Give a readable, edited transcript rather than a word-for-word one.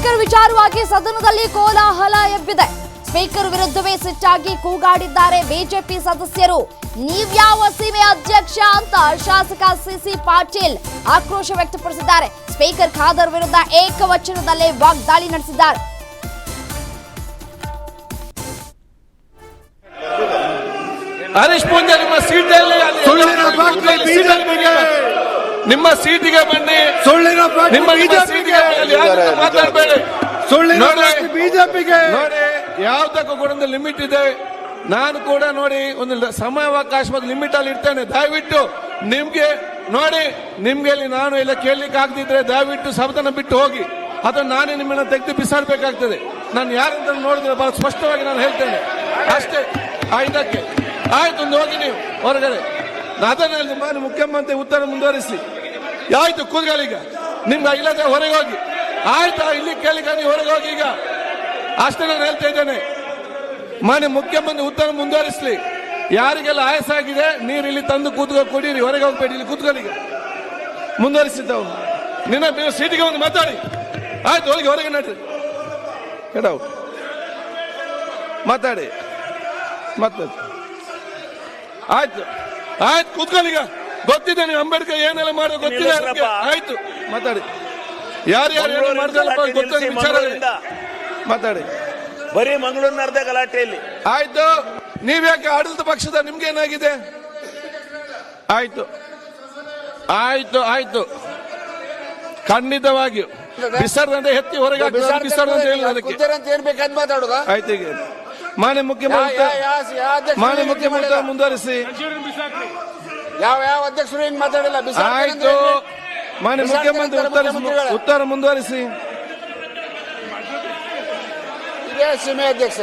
Speaker ವಿಚಾರವಾಗಿ ಸದನದಲ್ಲಿ ಕೋಲಾಹಲ ಎಬ್ಬಿದೆ. ಸ್ಪೀಕರ್ ವಿರುದ್ಧವೇ ಸಿಟ್ಟಾಗಿ ಕೂಗಾಡಿದ್ದಾರೆ ಬಿಜೆಪಿ ಸದಸ್ಯರು. ನೀವ್ಯಾವ ಸೀಮೆ ಅಧ್ಯಕ್ಷ ಅಂತ ಶಾಸಕ ಸಿಸಿ ಪಾಟೀಲ್ ಆಕ್ರೋಶ ವ್ಯಕ್ತಪಡಿಸಿದ್ದಾರೆ. ಸ್ಪೀಕರ್ ಖಾದರ್ ವಿರುದ್ಧ ಏಕವಚನದಲ್ಲೇ ವಾಗ್ದಾಳಿ ನಡೆಸಿದ್ದಾರೆ. ಹರೀಶ್ ಪೂಂಜಾ ನಿಮ್ಮ ನಿಮ್ಮ ಸೀಟಿಗೆ ಬನ್ನಿ. ಮಾತಾಡಬೇಡಿ. ಬಿಜೆಪಿಗೆ ನೋಡಿ ಯಾವ್ದಕ್ಕೂ ಕೂಡ ಒಂದು ಲಿಮಿಟ್ ಇದೆ. ನಾನು ಕೂಡ ನೋಡಿ ಒಂದು ಸಮಯಾವಕಾಶ ಲಿಮಿಟ್ ಅಲ್ಲಿ ಇರ್ತೇನೆ. ದಯವಿಟ್ಟು ನಿಮ್ಗೆ ನೋಡಿ ನಿಮ್ಗೆ ನಾನು ಎಲ್ಲ ಕೇಳಲಿಕ್ಕೆ ಆಗದಿದ್ರೆ ದಯವಿಟ್ಟು ಸದನ ಬಿಟ್ಟು ಹೋಗಿ. ಅದನ್ನು ನಾನೇ ನಿಮ್ಮನ್ನ ತೆಗೆದು ಬಿಸಾಡಬೇಕಾಗ್ತದೆ. ನಾನು ಯಾರಂತ ನೋಡಿದ್ರೆ ಬಹಳ ಸ್ಪಷ್ಟವಾಗಿ ನಾನು ಹೇಳ್ತೇನೆ ಅಷ್ಟೇ. ಇದಕ್ಕೆ ಆಯ್ತು, ಒಂದು ಹೋಗಿ ನೀವು ಹೊರಗಡೆ. ಅದನ್ನಲ್ಲಿ ಮಾನ್ಯ ಮುಖ್ಯಮಂತ್ರಿ ಉತ್ತರ ಮುಂದುವರಿಸಿ. ಆಯ್ತು, ಕೂತ್ಕೊಳ್ಳೀಗ. ನಿಮ್ಗೆ ಇಲ್ಲದೆ ಹೊರಗೆ ಹೋಗಿ. ಆಯ್ತಾ, ಇಲ್ಲಿ ಕೇಳಿಕ ನೀವು ಹೊರಗೆ ಹೋಗಿ ಈಗ ಅಷ್ಟೇ ನಾನು ಹೇಳ್ತಾ ಇದ್ದೇನೆ. ಮಾನ್ಯ ಮುಖ್ಯಮಂತ್ರಿ ಉತ್ತರ ಮುಂದುವರಿಸಲಿ. ಯಾರಿಗೆಲ್ಲ ಆಯಾಸ ಆಗಿದೆ ನೀರು ಇಲ್ಲಿ ತಂದು ಕೂತ್ಕೊ ಕುಡೀರಿ, ಹೊರಗೆ ಹೋಗ್ಬೇಡಿ, ಇಲ್ಲಿ ಕೂತ್ಕೊಳ್ಳೀಗ. ಮುಂದುವರಿಸಿದ್ದವು ನಿನ್ನ ಸೀಟಿಗೆ ಒಂದು ಮಾತಾಡಿ. ಆಯ್ತು, ಹೋಗಿ ಹೊರಗೆ ನಡ್ರಿ. ಕೆಡವು ಮಾತಾಡಿ ಆಯ್ತು ಆಯ್ತು, ಕೂತ್ಕೊಳ್ಳೀಗ. ಗೊತ್ತಿದೆ ನೀವು ಅಂಬೇಡ್ಕರ್ ಏನೆಲ್ಲ ಮಾಡೋ ಗೊತ್ತಿದೆ. ಆಯ್ತು, ಮಾತಾಡಿ. ಯಾರು ಮಾಡಿದಲ್ಲ ಗೊತ್ತಿದೆ ವಿಚಾರ ಮಾತಾಡಿ. ಬರೀ ಮಂಗಳೂರಿನರ್ಧ ಗಲಾಟೆಯಲ್ಲಿ. ಆಯ್ತು, ನೀವ್ಯಾಕೆ ಆಡಳಿತ ಪಕ್ಷದ ನಿಮ್ಗೆ ಏನಾಗಿದೆ? ಆಯ್ತು ಆಯ್ತು ಆಯ್ತು, ಖಂಡಿತವಾಗಿಯೂ ಬಿಸರ್ದಂತೆ ಎತ್ತಿ ಹೊರಗೆ ಬಿಸರ್ದಂತೆ ಹೇಳಿ ಅದಕ್ಕೆ ಆಯ್ತು. ಈಗ ಮಾನ್ಯ ಮುಖ್ಯಮಂತ್ರಿ ಮುಂದುವರಿಸಿ. ಯಾವ ಅಧ್ಯಕ್ಷರು ಏನ್ ಮಾತಾಡಿಲ್ಲ. ಆಯ್ತು, ಮಾನ್ಯ ಮುಖ್ಯಮಂತ್ರಿ ಉತ್ತರ ಮುಂದುವರಿಸಿ. ಇದೇ ಸೀಮೆ ಅಧ್ಯಕ್ಷ.